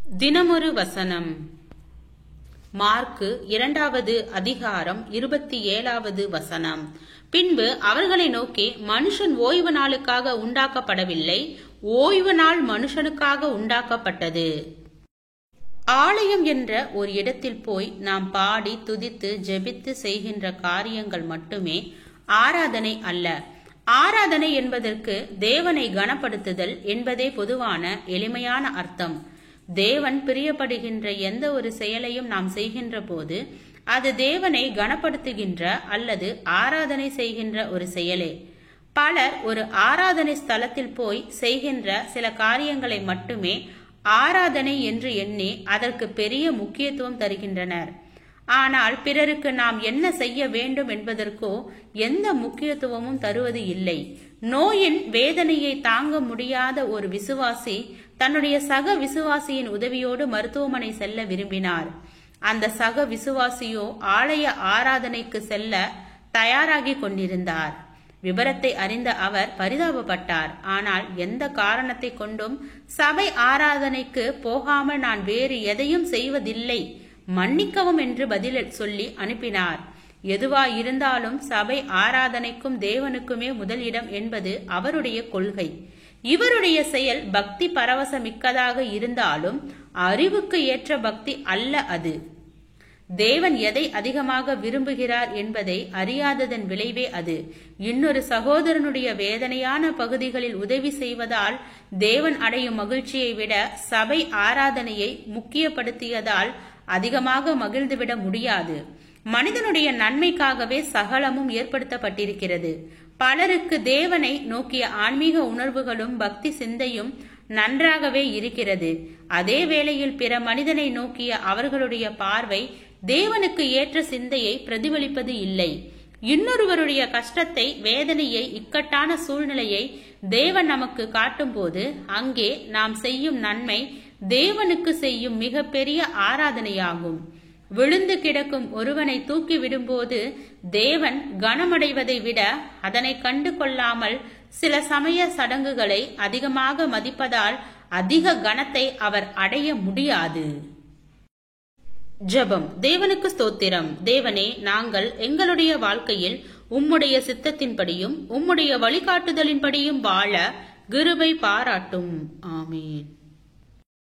தினமொரு வசனம். மார்க்கு 2வது அதிகாரம் 27வது வசனம். பின்பு அவர்களை நோக்கி, மனுஷன் ஓய்வு நாளுக்காக உண்டாக்கப்படவில்லை, ஓய்வு நாள் மனுஷனுக்காக உண்டாக்கப்பட்டது. ஆலயம் என்ற ஒரு இடத்தில் போய் நாம் பாடி துதித்து ஜெபித்து செய்கின்ற காரியங்கள் மட்டுமே ஆராதனை அல்ல. ஆராதனை என்பதற்கு தேவனை கனப்படுத்துதல் என்பதே பொதுவான எளிமையான அர்த்தம். தேவன் பிரியப்படுகின்ற எந்த ஒரு செயலையும் நாம் செய்கின்ற போது அது தேவனை கனப்படுத்துகின்ற அல்லது ஆராதனை செய்கின்ற ஒரு செயலே. பலர் ஒரு ஆராதனை ஸ்தலத்தில் போய் செய்கின்ற சில காரியங்களை மட்டுமே ஆராதனை என்று எண்ணி அதற்கு பெரிய முக்கியத்துவம் தருகின்றனர். ஆனால் பிறருக்கு நாம் என்ன செய்ய வேண்டும் என்பதற்கோ எந்த முக்கியத்துவமும் தருவது இல்லை. நோயின் வேதனையை தாங்க முடியாத ஒரு விசுவாசி தன்னுடைய சக விசுவாசியின் உதவியோடு மருத்துவமனை செல்ல விரும்பினார். அந்த சக விசுவாசியோ ஆலய ஆராதனைக்கு செல்ல தயாராகி கொண்டிருந்தார். விபரத்தை அறிந்த அவர் பரிதாபப்பட்டார். ஆனால் எந்த காரணத்தை கொண்டும் சபை ஆராதனைக்கு போகாமல் நான் வேறு எதையும் செய்வதில்லை, மன்னிக்கவும் என்று பதில் சொல்லி அனுப்பினார். எதுவாயிருந்தாலும் சபை ஆராதனைக்கும் தேவனுக்குமே முதலிடம் என்பது அவருடைய கொள்கை. இவருடைய செயல் பக்தி பரவசமிக்கதாக இருந்தாலும் அறிவுக்கு ஏற்ற பக்தி அல்ல அது. தேவன் எதை அதிகமாக விரும்புகிறார் என்பதை அறியாததன் விளைவே அது. இன்னொரு சகோதரனுடைய வேதனையான பகுதிகளில் உதவி செய்வதால் தேவன் அடையும் மகிழ்ச்சியை விட சபை ஆராதனையை முக்கியப்படுத்தியதால் அதிகமாக மகிழ்ந்துவிட முடியாது. மனிதனுடைய நன்மைக்காகவே சகலமும் ஏற்படுத்தப்பட்டிருக்கிறது. பலருக்கு தேவனை நோக்கிய ஆன்மீக உணர்வுகளும் பக்தி சிந்தையும் நன்றாகவே இருக்கிறது. அதே வேளையில் பிற மனிதனை நோக்கிய அவர்களுடைய பார்வை தேவனுக்கு ஏற்ற சிந்தையை பிரதிபலிப்பது இல்லை. இன்னொருவருடைய கஷ்டத்தை, வேதனையை, இக்கட்டான சூழ்நிலையை தேவன் நமக்கு காட்டும் போது அங்கே நாம் செய்யும் நன்மை தேவனுக்கு செய்யும் மிக பெரிய ஆராதனையாகும். விழுந்து கிடக்கும் ஒருவனை தூக்கி விடும்போது தேவன் கனமடைவதை விட அதனை கண்டு கொள்ளாமல் சில சமய சடங்குகளை அதிகமாக மதிப்பதால் அதிக கனத்தை அவர் அடைய முடியாது. ஜெபம். தேவனுக்கு ஸ்தோத்திரம். தேவனே, நாங்கள் எங்களுடைய வாழ்க்கையில் உம்முடைய சித்தத்தின்படியும் உம்முடைய வழிகாட்டுதலின்படியும் வாழ கிருபை பாராட்டும். ஆமீன்.